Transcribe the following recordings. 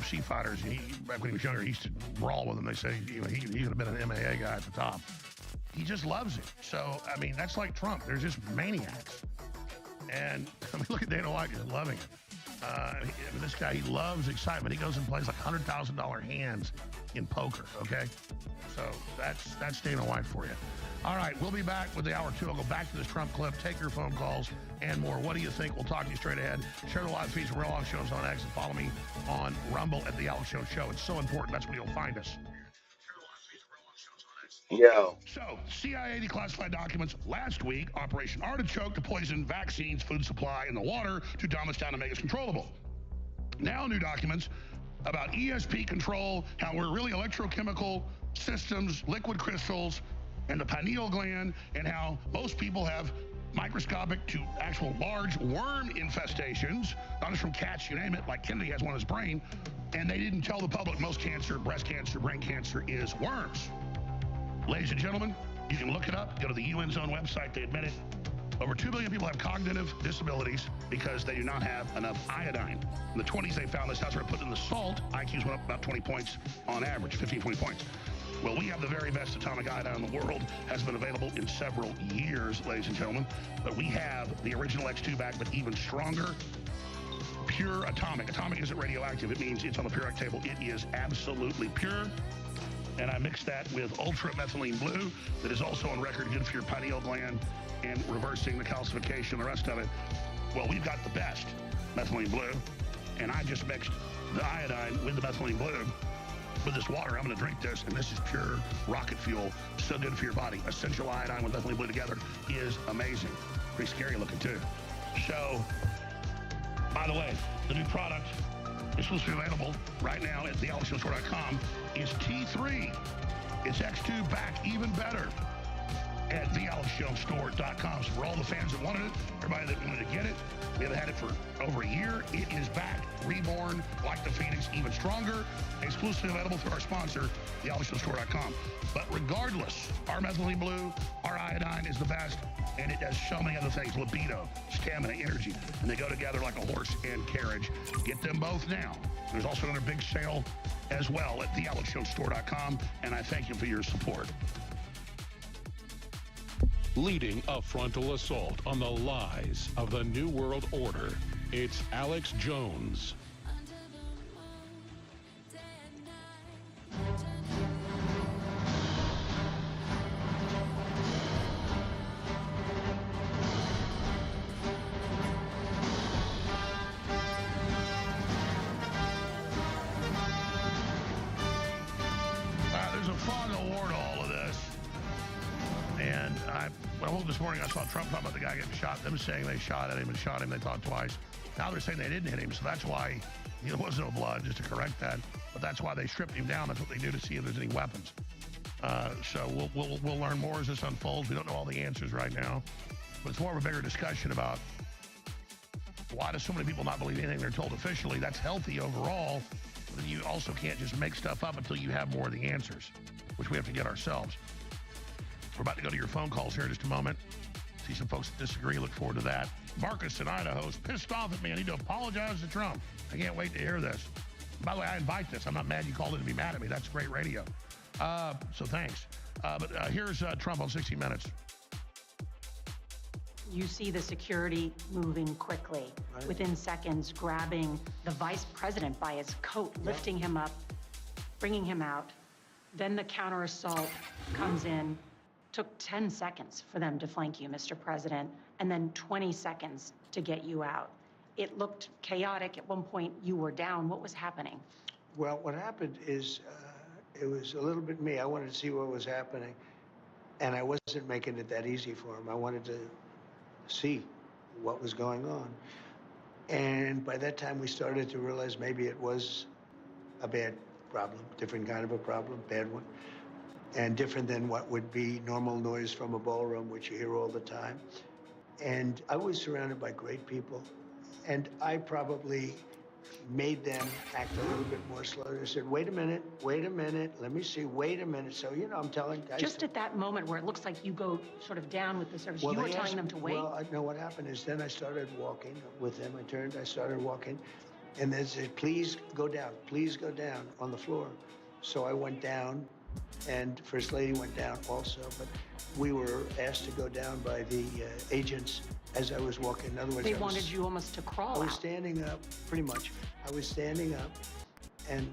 UFC fighters. Back when he was younger, he used to brawl with them. They say he could have been an MMA guy at the top. He just loves it. So, I mean, that's like Trump. They're just maniacs. And I mean, look at Dana White, just loving it. This guy, he loves excitement. He goes and plays like $100,000 hands in poker, okay? So that's Dana White for you. All right, we'll be back with the hour two. I'll go back to this Trump clip, take your phone calls, and more. What do you think? We'll talk to you straight ahead. Share the live feeds from Real Alex Jones on X and follow me on Rumble at The Alex Jones Show. It's so important. That's where you'll find us. Yo. So, CIA declassified documents last week. Operation Artichoke to poison vaccines, food supply, and the water to dumb us down and make us controllable. Now new documents about ESP control, how we're really electrochemical systems, liquid crystals, and the pineal gland, and how most people have microscopic to actual large worm infestations, not just from cats, you name it, like Kennedy has one in his brain, and they didn't tell the public most cancer, breast cancer, brain cancer is worms. Ladies and gentlemen, you can look it up. Go to the UN's own website. They admit it. Over 2 billion people have cognitive disabilities because they do not have enough iodine. In the 20s, they found this. That's where they put in the salt. IQs went up about 20 points on average, 15, 20 points. Well, we have the very best atomic iodine in the world. Has been available in several years, ladies and gentlemen. But we have the original X2 back, but even stronger. Pure atomic. Atomic isn't radioactive. It means it's on the periodic table. It is absolutely pure. And I mixed that with Ultra Methylene Blue that is also on record good for your pineal gland and reversing the calcification, the rest of it. Well, we've got the best methylene blue, and I just mixed the iodine with the methylene blue with this water. I'm going to drink this, and this is pure rocket fuel. So good for your body. Essential iodine with methylene blue together is amazing. Pretty scary looking, too. So, by the way, the new product is supposed to be available right now at thealexjonesstore.com. Is T3. It's X2 back even better at thealexjonesstore.com. So for all the fans that wanted it, everybody that wanted to get it, we have had it for over a year. It is back, reborn, like the Phoenix, even stronger, exclusively available through our sponsor, thealexjonesstore.com. But regardless, our methylene blue, our iodine is the best, and it does so many other things, libido, stamina, energy, and they go together like a horse and carriage. Get them both now. There's also another big sale as well at thealexjonesstore.com, and I thank you for your support. Leading a frontal assault on the lies of the New World Order, it's Alex Jones. There's a fog award to all of this. And when I woke this morning, I saw Trump talking about the guy getting shot, them saying they shot at him and shot him, they thought twice. Now they're saying they didn't hit him, so that's why there was no blood, just to correct that. But that's why they stripped him down. That's what they do to see if there's any weapons. So we'll learn more as this unfolds. We don't know all the answers right now. But it's more of a bigger discussion about why do so many people not believe anything they're told officially. That's healthy overall. But then you also can't just make stuff up until you have more of the answers, which we have to get ourselves. We're about to go to your phone calls here in just a moment. See some folks that disagree. Look forward to that. Marcus in Idaho is pissed off at me. I need to apologize to Trump. I can't wait to hear this. By the way, I invite this. I'm not mad you called in to be mad at me. That's great radio. So thanks. But here's Trump on 60 Minutes. You see the security moving quickly, right, within seconds, grabbing the vice president by his coat, lifting him up, bringing him out. Then the counter assault comes in. Took 10 seconds for them to flank you, Mr. President, and then 20 seconds to get you out. It looked chaotic. At one point, you were down. What was happening? Well, what happened is it was a little bit me. I wanted to see what was happening, and I wasn't making it that easy for him. I wanted to see what was going on. And by that time, we started to realize maybe it was a bad problem, different kind of a problem, bad one, and different than what would be normal noise from a ballroom, which you hear all the time. And I was surrounded by great people, and I probably made them act a little bit more slow. They said, wait a minute, let me see, wait a minute. So, you know, I'm telling guys. Just at that moment where it looks like you go sort of down with the service, well, you were telling them to wait? Well, I know what happened is then I started walking with them. I started walking, And they said, please go down on the floor. So I went down, and First Lady went down also, but we were asked to go down by the agents as I was walking. In other words, They wanted you almost to crawl I was out. standing up, pretty much. I was standing up and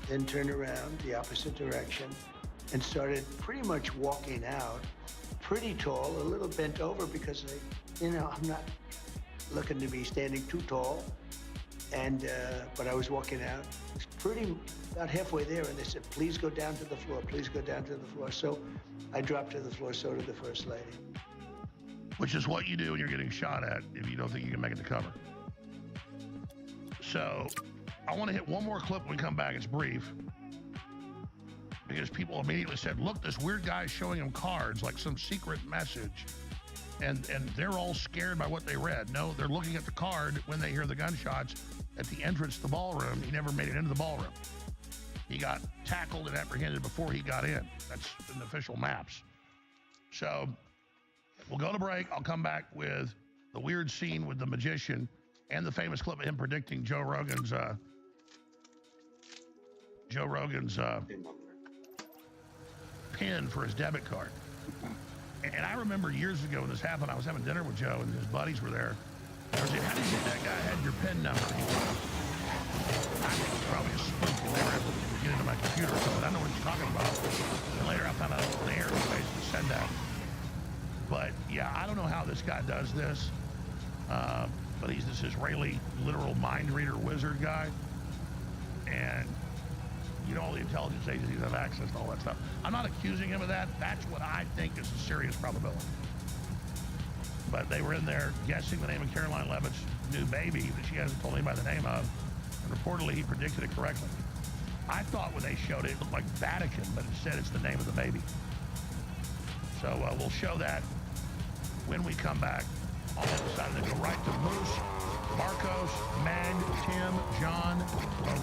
then turned around the opposite direction and started pretty much walking out, pretty tall, a little bent over because I'm not looking to be standing too tall. And, but I was walking out. It was pretty, about halfway there, and they said, please go down to the floor, please go down to the floor. So I dropped to the floor, so did the First Lady. Which is what you do when you're getting shot at if you don't think you can make it to cover. So I want to hit one more clip when we come back. It's brief. Because people immediately said, look, this weird guy is showing them cards, like some secret message. And they're all scared by what they read. No, they're looking at the card when they hear the gunshots at the entrance to the ballroom. He never made it into the ballroom. He got tackled and apprehended before he got in. That's in the official maps. So we'll go to break. I'll come back with the weird scene with the magician and the famous clip of him predicting Joe Rogan's PIN for his debit card. And I remember years ago when this happened, I was having dinner with Joe and his buddies were there. I was saying, how did you get that guy had your PIN number? He goes, I think it's probably a spook and they were able to get into my computer or something. I know what he's talking about. And later I found out on the air he basically said that. But yeah, I don't know how this guy does this. But he's this Israeli literal mind reader wizard guy. And you know, all the intelligence agencies have access to all that stuff. I'm not accusing him of that. That's what I think is a serious probability. But they were in there guessing the name of Caroline Levitt's new baby that she hasn't told anybody the name of. And reportedly, he predicted it correctly. I thought when they showed it, it looked like Vatican, but instead it's the name of the baby. So we'll show that when we come back. On the other side, they go right to Moose, Marcos, Meg, Tim, John,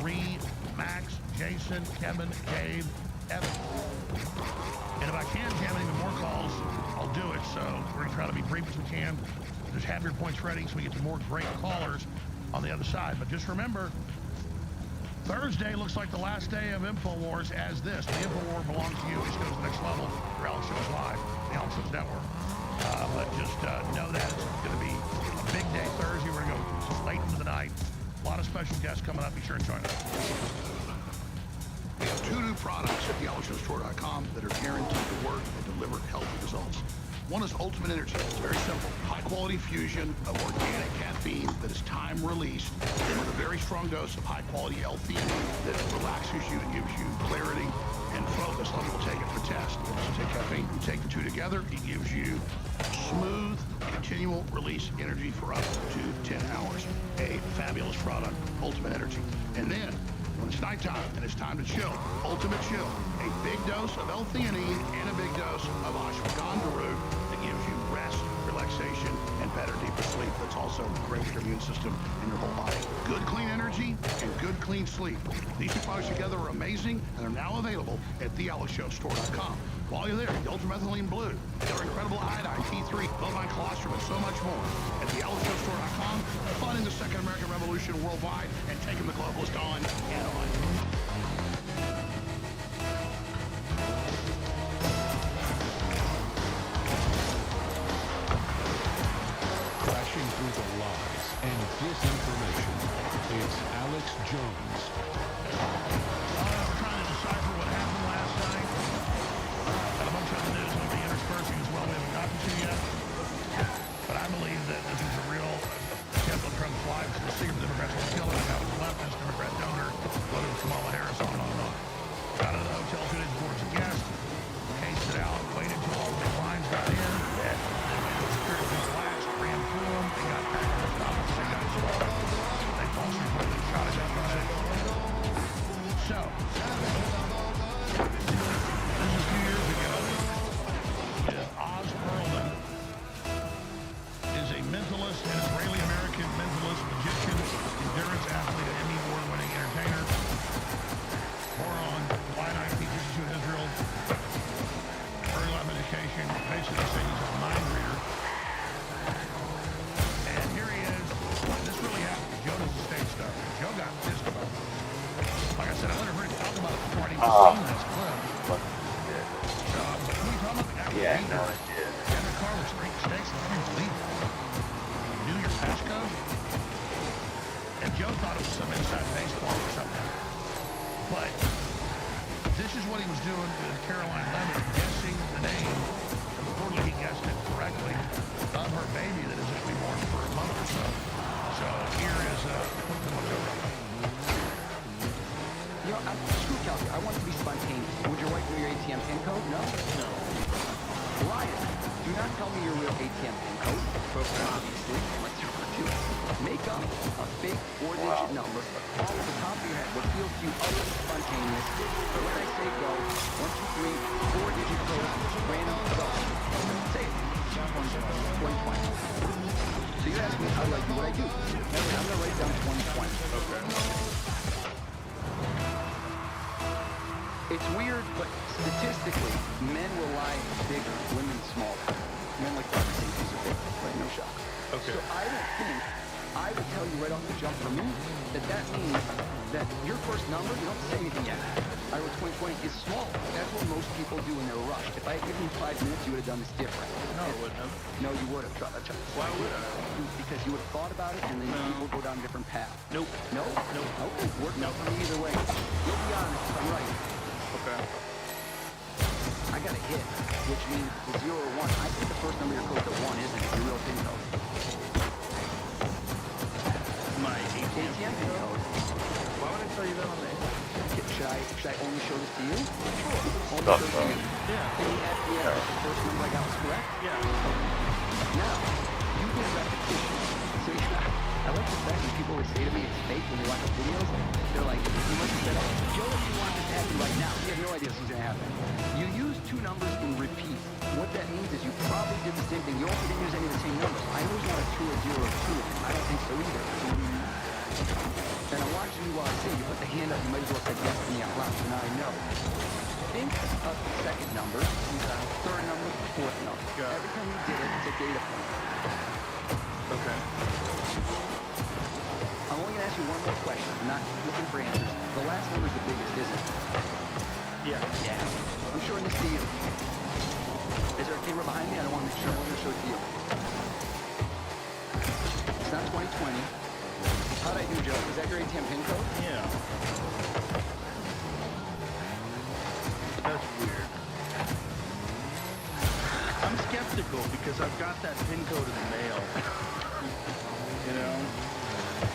Marie, Max, Jason, Kevin, Dave, Evan. And if I can jam any more calls, I'll do it. So we're going to try to be brief as we can. Just have your points ready so we get to more great callers on the other side. But just remember, Thursday looks like the last day of InfoWars as this. The InfoWar belongs to you. It just goes to the next level. Your Alex Shows Live, the Alex Shows Network. But just know that it's going to be a big day Thursday. We're going to go late into the night. A lot of special guests coming up. Be sure and join us. We have two new products at thealexshowstore.com that are guaranteed to work and deliver healthy results. One is Ultimate Energy. It's very simple. High-quality fusion of organic caffeine that is time-released with a very strong dose of high-quality L-theanine that relaxes you and gives you clarity and focus. A lot of people take it for test. You take caffeine, you take the two together, it gives you smooth, continual release energy for up to 10 hours. A fabulous product, Ultimate Energy. And then, when it's nighttime and it's time to chill, Ultimate Chill. A big dose of L-theanine and a big dose of ashwagandha root that gives you rest, relaxation, and better, deeper sleep. That's also great for your immune system and your whole body. Good, clean energy and good, clean sleep. These two products together are amazing and are now available at thealexshowstore.com. While you're there, the Ultramethylene Blue, their incredible iodine, T3, bovine colostrum, and so much more. At thealexshowstore.com, funding the Second American Revolution worldwide and taking the globalist on and on. Crashing through the lies and disinformation. It's Alex Jones. I'm trying to decipher what happened last night. Got a bunch of other news I'll be interspersing as well we haven't gotten to yet. But I believe that this is a real attempt on Trump's life. The secret Democrats will kill him. Now, the leftist Democrat donor voted with Kamala Harris on and on and on. Got out of the hotel 2 days before as a guest. Cased it out. Waited until all the big lines got in. Then security was relaxed. Ran through them. They got back to the top. They got installed. They falsely reported they shot his after 6. So, this is 2 years ago. Oz Perlman is a mentalist, an Israeli-American mentalist, magician, endurance athlete, an Emmy Award-winning entertainer. Moron, Sinai, teaches in Israel, early life education. said I let her talk about it before I'd even seen this clip. So, who are you talking about? Yeah, no, I did. And the car with straight stakes. I don't believe it. You knew your passcode? And Joe thought it was some inside baseball or something. But this is what he was doing with Caroline Levitt, guessing the name, and reportedly he guessed it correctly, of her baby that is going to be born for a month or so. So here is You know, screw Kelsey. I want it to be spontaneous. Would your wife know your ATM PIN code? No? No. Ryan, do not tell me your real ATM PIN code. Obviously. Let's do it. Make up a fake 4-digit number off the top of your head what feels to you utterly spontaneous. So when I say go, 1, 2, 3, 4-digit code, random, go. Say it. 2020. So you're asking me how do I do what I do. Remember, I'm going to write down 2020. Okay. It's weird, but statistically, men will lie bigger, women smaller. Men like to think these are big, right? No shock. Okay. So I don't think I would tell you right off the jump for me that means that your first number, you don't have to say anything yet. I wrote 2020 is small. That's what most people do when they're rushed. If I had given you 5 minutes, you would have done this different. No, I wouldn't have. No, you would have. Why would I? Because you would have thought about it, and then you would go down a different path. Nope. No? Nope. Okay, worked out for me either way. You'll be honest if I'm right. Okay. I got a hit, which means it's 0 or 1. I think the first number of your code to 1 isn't your real PIN code. My ATM PIN code. Why would I tell you that on the air? Should I only show this to you? Sure. Only Stuff, show this to you. Yeah. Can you ask me if the first number I got was correct? Yeah. Now, you get repetition. So I like the fact that people always say to me it's fake when they watch the videos. They're like, you must have said, oh, Joe, if you want this to happen right now, you have no idea this is going to happen. You use 2 numbers in repeat. What that means is you probably did the same thing. You also didn't use any of the same numbers. I know it's not a 2 or 0 or 2. I don't think so either. And I'm watching you while I say you put the hand up. You might as well say yes to me out loud. So now I know. Think of the second number, third number, fourth number. Every time you did it, it's a data point. Okay. I'm only going to ask you one more question. I'm not looking for answers. The last number's the biggest, isn't it? Yeah. Yeah. I'm showing this to you. Is there a camera behind me? I don't want to make sure. I'm going to show it to you. It's not 2020. How'd I do, Joe? Is that your ATM PIN code? Yeah. That's weird. I'm skeptical because I've got that PIN code in the mail. You know?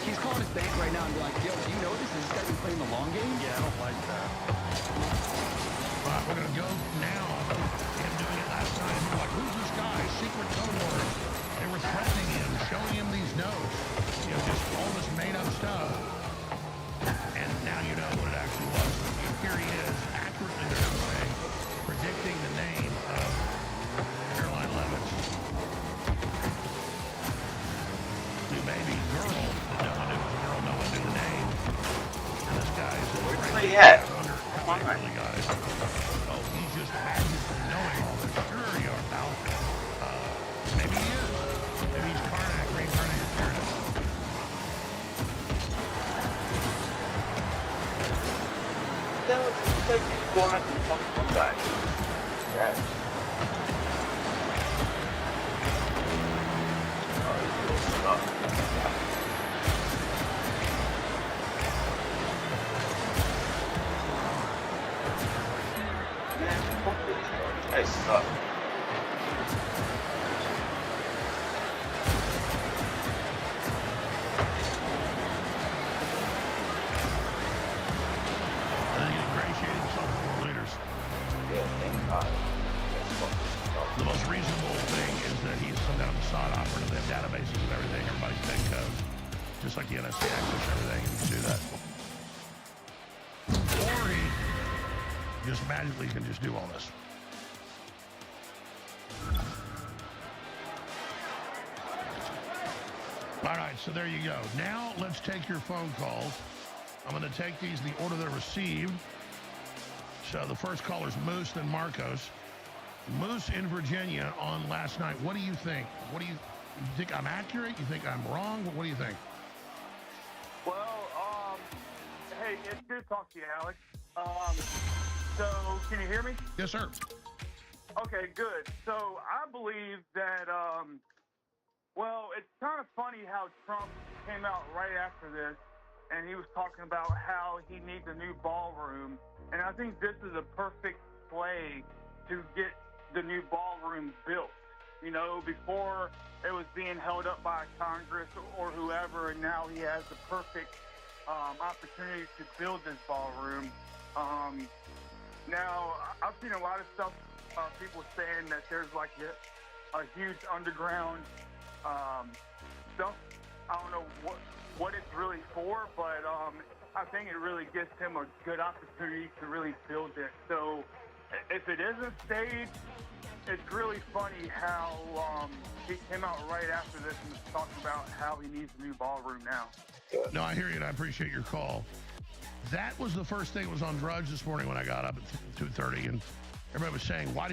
He's calling his bank right now and be like, yo, do you know this? Is this guy been playing the long game? Yeah, I don't like that. Right, we're going to go now. Him doing it last night. People were like, who's this guy? Secret code word. They were threatening him, showing him these notes. You know, just all this made-up stuff. And now you know what it actually was. Here he is, accurately, they're going to say, predicting the name of Caroline Levitt. New baby girl that no one knew was a girl, no one knew the name. And this guy is Where's he at? Come on, really, guys. Oh, he's just magically knowing all this. Sure you are, pal. Maybe he is. Maybe he's Karnak, reincarnated Paradise. No, it's like he's going at the fucking guy. Yes. Oh, he's a little stuck. I suck. He ingratiated himself before leaders. Yeah, thank God. That's fucking stuff. The most reasonable thing is that he's some kind of Mossad operative. They have databases of everything, everybody's PIN code. Just like the NSA access everything, you can do that. Or he just magically can just do all this. All right, so there you go. Now let's take your phone calls. I'm going to take these in the order they're received. So the first caller is Moose, then Marcos. Moose in Virginia on last night. What do you think? You think I'm accurate? You think I'm wrong? What do you think? Well, hey, Hey, it's good to talk to you, Alex. So, can you hear me? Yes, sir. Okay, good. So, I believe that, well, it's kind of funny how Trump came out right after this, and he was talking about how he needs a new ballroom. And I think this is a perfect play to get the new ballroom built. You know, before it was being held up by Congress or whoever, and now he has the perfect opportunity to build this ballroom. Now, I've seen a lot of stuff, people saying that there's like a huge underground stuff. I don't know what it's really for, but I think it really gives him a good opportunity to really build it. So if it isn't staged, it's really funny how he came out right after this and was talking about how he needs a new ballroom now. No, I hear you, and I appreciate your call. That was the first thing that was on Drudge this morning when I got up at 2:30, and everybody was saying, why do you